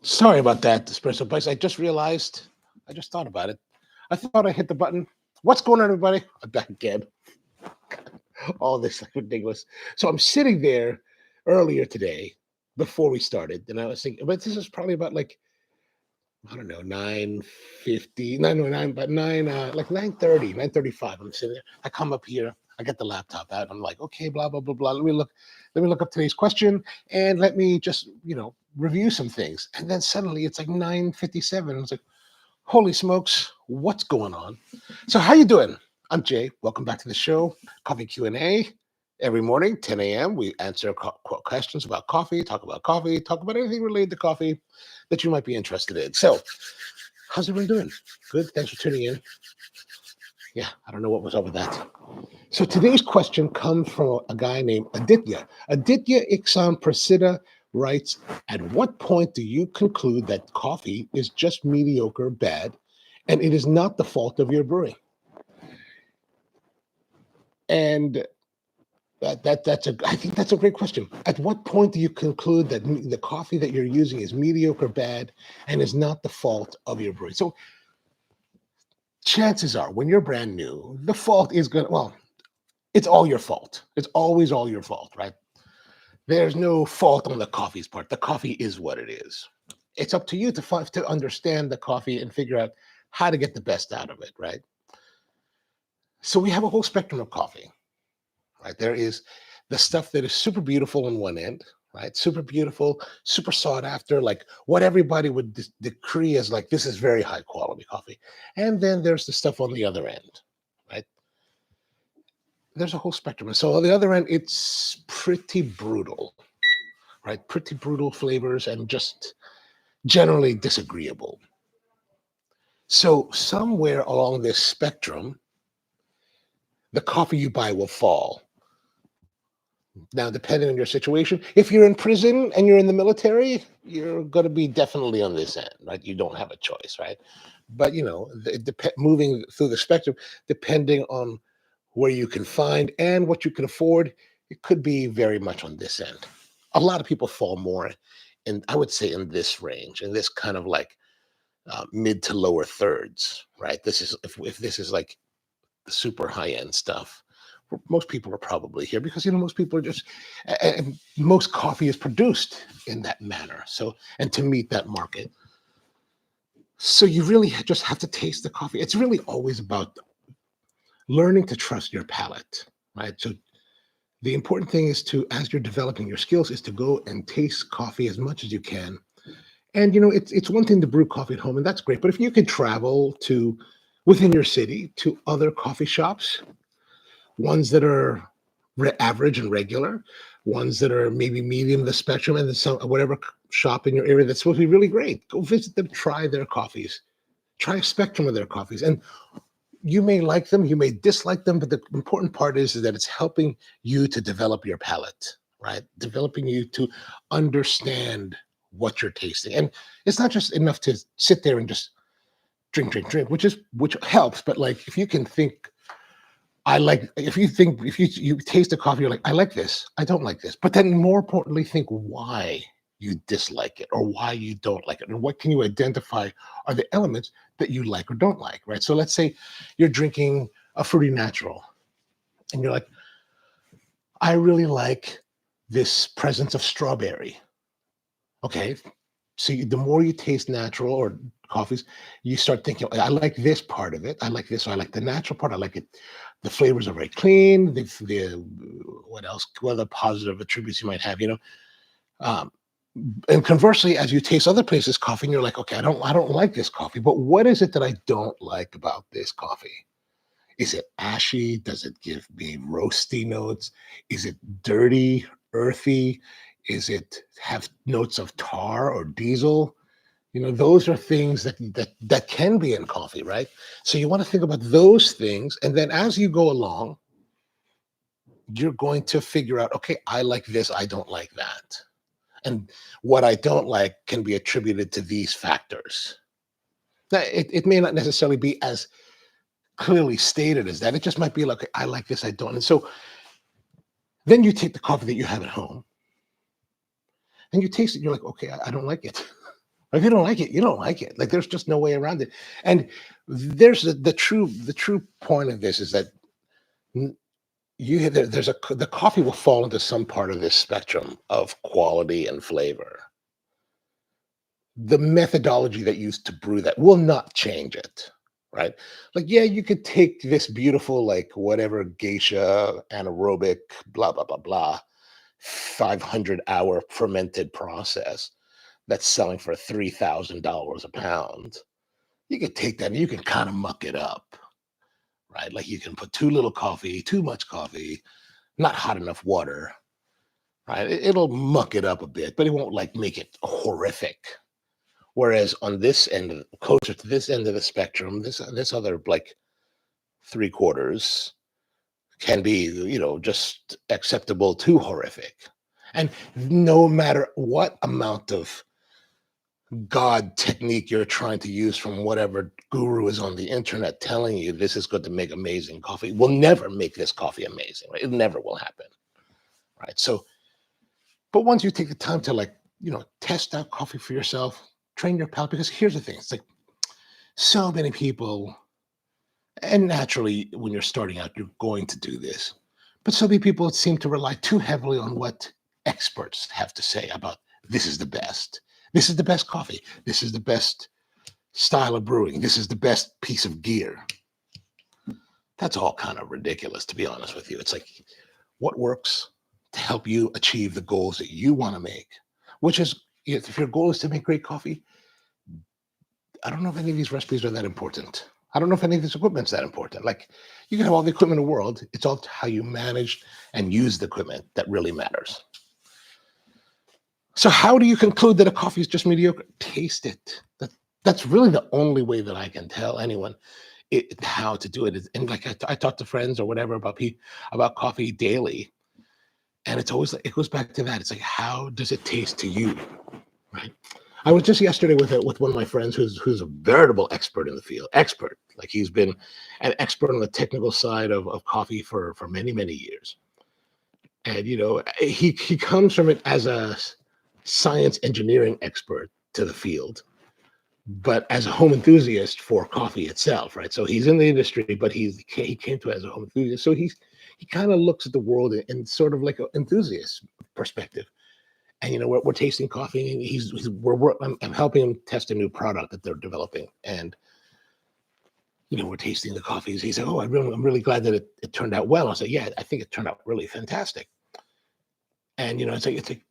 Sorry about that, Espresso Bites. I just thought about it. I thought I hit the button. What's going on, everybody? I'm back again. All this like ridiculous. So I'm sitting there earlier today before we started, and I was thinking, but this is probably about like, I don't know, 9:50, 9:09, but 9:30, 9:35. I'm sitting there. I come up here, I get the laptop out. I'm like, okay, blah, blah, blah, blah. Let me look up today's question and let me just, review some things. And then suddenly it's like 9:57. I was like, holy smokes, what's going on? So how you doing? I'm Jay. Welcome back to the show, Coffee Q&A. Every morning, 10 a.m., we answer questions about coffee, talk about anything related to coffee that you might be interested in. So how's everyone doing? Good. Thanks for tuning in. Yeah, I don't know what was up with that. So today's question comes from a guy named Aditya. Aditya Ihksan Prasiddha writes, at what point do you conclude that coffee is just mediocre, bad, and it is not the fault of your brewing? And I think that's a great question. At what point do you conclude that the coffee that you're using is mediocre, bad, and is not the fault of your brewing? So chances are, when you're brand new, the fault is it's all your fault. It's always all your fault, right? There's no fault on the coffee's part. The coffee is what it is. It's up to you to understand the coffee and figure out how to get the best out of it, right? So we have a whole spectrum of coffee, right? There is the stuff that is super beautiful on one end, right? Super beautiful, super sought after, like what everybody would decree as like, this is very high quality coffee. And then there's the stuff on the other end, right? There's a whole spectrum. And so on the other end, it's pretty brutal, right? Pretty brutal flavors and just generally disagreeable. So somewhere along this spectrum, the coffee you buy will fall. Now, depending on your situation, if you're in prison and you're in the military, you're going to be definitely on this end, right? You don't have a choice, right? But, moving through the spectrum, depending on where you can find and what you can afford, it could be very much on this end. A lot of people fall more in, I would say, in this range, in this kind of like mid to lower thirds, right? This is if this is like the super high end stuff. Most people are probably here because most people are just, and most coffee is produced in that manner. So, and to meet that market, so you really just have to taste the coffee. It's really always about learning to trust your palate, right? So the important thing is to, as you're developing your skills, is to go and taste coffee as much as you can. And it's one thing to brew coffee at home, and that's great. But if you can travel to within your city to other coffee shops, ones that are average and regular, ones that are maybe medium the spectrum, and then some whatever shop in your area that's supposed to be really great, go visit them, try their coffees, try a spectrum of their coffees, and you may like them, you may dislike them, but the important part is that it's helping you to develop your palate, right? Developing you to understand what you're tasting. And it's not just enough to sit there and just drink, which helps. But like if you can think, if you taste a coffee, you're like, I like this, I don't like this. But then more importantly, think why you dislike it or why you don't like it. And what can you identify are the elements that you like or don't like, right? So let's say you're drinking a fruity natural and you're like, I really like this presence of strawberry. Okay. So the more you taste natural or coffees, you start thinking, I like this part of it. I like this. So I like the natural part. I like it. The flavors are very clean. What else? What other positive attributes you might have, Um, and conversely, as you taste other places' coffee, and you're like, okay, I don't like this coffee, but what is it that I don't like about this coffee? Is it ashy? Does it give me roasty notes? Is it dirty, earthy? Is it have notes of tar or diesel? Those are things that can be in coffee, right? So you want to think about those things, and then as you go along, you're going to figure out, okay, I like this, I don't like that. And what I don't like can be attributed to these factors. Now, it may not necessarily be as clearly stated as that. It just might be like, I like this, I don't. And so then you take the coffee that you have at home and you taste it. You're like, okay, I don't like it. If you don't like it, you don't like it. Like there's just no way around it. And there's the true point of this is that the coffee will fall into some part of this spectrum of quality and flavor. The methodology that used to brew that will not change it, right? Like, yeah, you could take this beautiful, like whatever geisha anaerobic, blah blah blah blah, 500-hour fermented process that's selling for $3,000 a pound. You could take that and you can kind of muck it up, right? Like you can put too little coffee, too much coffee, not hot enough water, right? It'll muck it up a bit, but it won't like make it horrific. Whereas on this end, closer to this end of the spectrum, this other like three quarters can be, just acceptable to horrific. And no matter what amount of God technique you're trying to use from whatever guru is on the internet telling you this is going to make amazing coffee, will never make this coffee amazing. Right? It never will happen. Right. So, but once you take the time to test out coffee for yourself, train your palate, because here's the thing, it's like so many people, and naturally when you're starting out, you're going to do this, but so many people seem to rely too heavily on what experts have to say about this is the best. This is the best coffee. This is the best style of brewing. This is the best piece of gear. That's all kind of ridiculous, to be honest with you. It's like, what works to help you achieve the goals that you want to make, which is, if your goal is to make great coffee, I don't know if any of these recipes are that important. I don't know if any of this equipment's that important. Like, you can have all the equipment in the world. It's all how you manage and use the equipment that really matters. So how do you conclude that a coffee is just mediocre? Taste it. That's really the only way that I can tell anyone how to do it. And like I talk to friends or whatever about coffee daily, and it's always like, it goes back to that. It's like, how does it taste to you, right? I was just yesterday with one of my friends who's a veritable expert in the field. Expert, like he's been an expert on the technical side of coffee for many many years, and he comes from it as a science engineering expert to the field, but as a home enthusiast for coffee itself, right? So he's in the industry, but he came to it as a home enthusiast. So he kind of looks at the world in sort of like an enthusiast perspective. And we're tasting coffee, and I'm helping him test a new product that they're developing, and we're tasting the coffees. He said, "Oh, I'm really glad that it turned out well." I said, "Yeah, I think it turned out really fantastic." And it's like,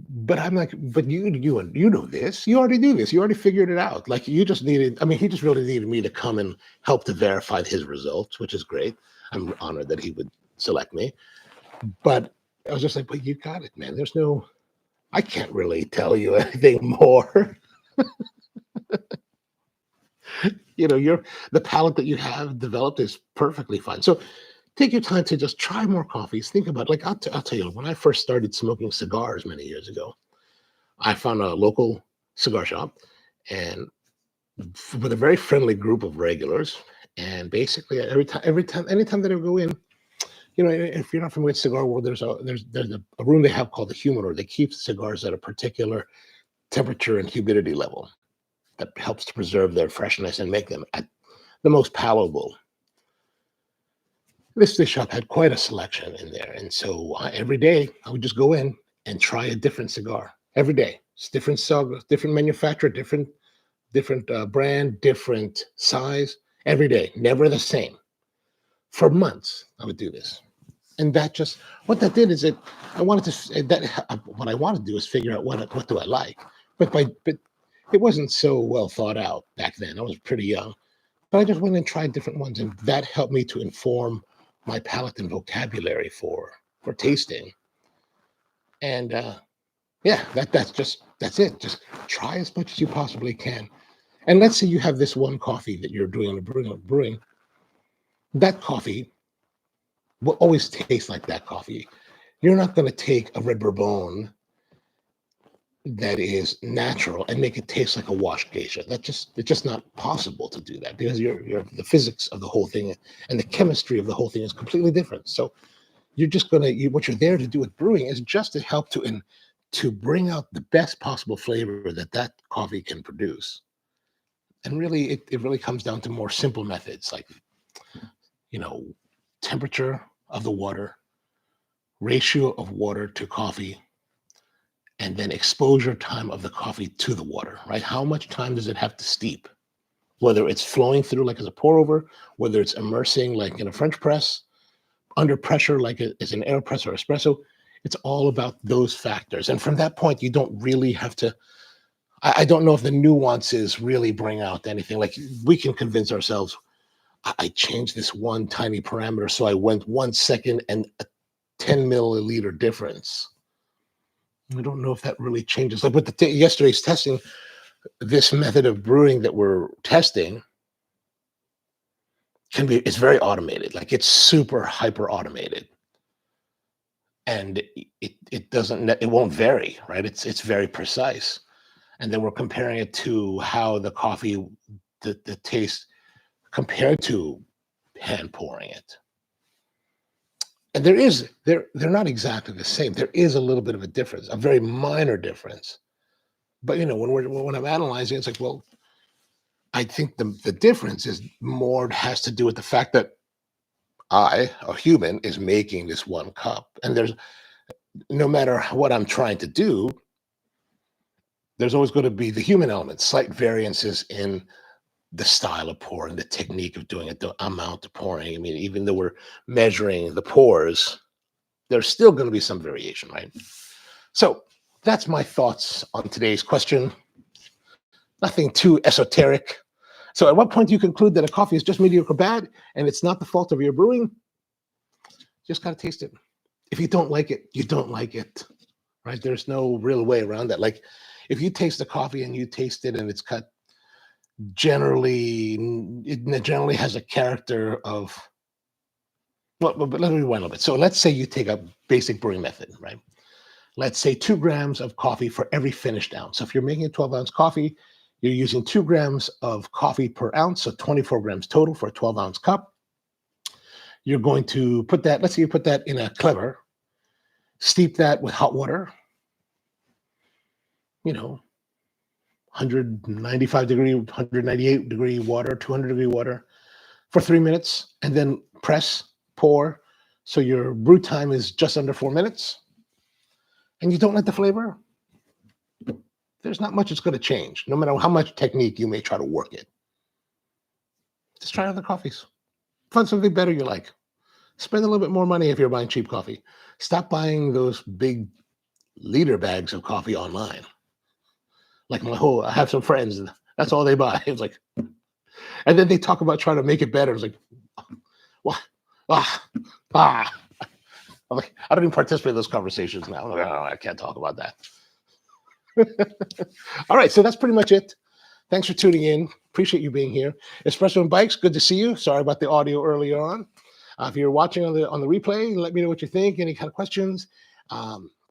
but I'm like, but you know this, you already do this, you already figured it out. Like you just needed, I mean, he just really needed me to come and help to verify his results, which is great. I'm honored that he would select me. But I was just like, but you got it, man. I can't really tell you anything more. The palate that you have developed is perfectly fine. So take your time to just try more coffees. Think about, like, I'll tell you, when I first started smoking cigars many years ago, I found a local cigar shop, and with a very friendly group of regulars. And basically, anytime that I go in, if you're not familiar with cigar world, there's a room they have called the humidor. They keep cigars at a particular temperature and humidity level that helps to preserve their freshness and make them at the most palatable. This shop had quite a selection in there, and so every day I would just go in and try a different cigar every day. It's different cigar, different manufacturer, different brand, different size every day, never the same. For months, I would do this, and what that did is I wanted to what I wanted to do is figure out what do I like, but it wasn't so well thought out back then. I was pretty young, but I just went and tried different ones, and that helped me to inform my palate and vocabulary for tasting. And yeah, that's it. Just try as much as you possibly can. And let's say you have this one coffee that you're doing a brewing. That coffee will always taste like that coffee. You're not going to take a red bourbon that is natural and make it taste like a washed geisha. It's just not possible to do that, because the physics of the whole thing and the chemistry of the whole thing is completely different. So you're just what you're there to do with brewing is just to help to to bring out the best possible flavor that coffee can produce. And really, it really comes down to more simple methods like, you know, temperature of the water, ratio of water to coffee, and then exposure time of the coffee to the water, right? How much time does it have to steep? Whether it's flowing through like as a pour over, whether it's immersing like in a French press, under pressure like it's an AeroPress or espresso. It's all about those factors. And from that point, you don't really have to. I don't know if the nuances really bring out anything. Like we can convince ourselves, I changed this one tiny parameter, so I went 1 second and a 10 milliliter difference. I don't know if that really changes. Like with yesterday's testing, this method of brewing that we're testing it's very automated. Like it's super hyper automated, and it won't vary, right? It's very precise. And then we're comparing it to how the coffee, the taste compared to hand pouring it. And they're not exactly the same. There is a little bit of a difference, a very minor difference. But when I'm analyzing, it's like, well, I think the difference is more has to do with the fact that I, a human, is making this one cup. And there's no matter what I'm trying to do, there's always going to be the human element, slight variances in the style of pouring, the technique of doing it, the amount of pouring. I mean, even though we're measuring the pours, there's still going to be some variation, right? So that's my thoughts on today's question. Nothing too esoteric. So at what point do you conclude that a coffee is just mediocre bad and it's not the fault of your brewing? Just got to taste it. If you don't like it, you don't like it, right? There's no real way around that. Like if you taste the coffee and you taste it and it's cut, it generally has a character of, well, but let me rewind a little bit. So let's say you take a basic brewing method, right? Let's say 2 grams of coffee for every finished ounce. So if you're making a 12-ounce coffee, you're using 2 grams of coffee per ounce, so 24 grams total for a 12-ounce cup. You're going to put that, let's say you put that in a clever, steep that with hot water, 195 degree, 198 degree water, 200 degree water for 3 minutes, and then press, pour. So your brew time is just under 4 minutes. And you don't like the flavor, there's not much it's going to change, no matter how much technique you may try to work it. Just try other coffees. Find something better you like. Spend a little bit more money if you're buying cheap coffee. Stop buying those big liter bags of coffee online. Like I have some friends, and that's all they buy. It's like, and then they talk about trying to make it better. It's like, what? I'm like, I don't even participate in those conversations now. I'm like, oh, I can't talk about that. All right, so that's pretty much it. Thanks for tuning in. Appreciate you being here. Espresso and Bikes, good to see you. Sorry about the audio earlier on. If you're watching on the replay, let me know what you think. Any kind of questions,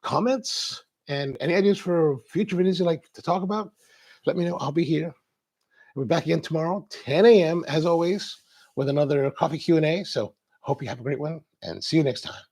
comments, and any ideas for future videos you'd like to talk about, let me know. I'll be here. We'll be back again tomorrow, 10 a.m. as always, with another coffee Q&A. So hope you have a great one and see you next time.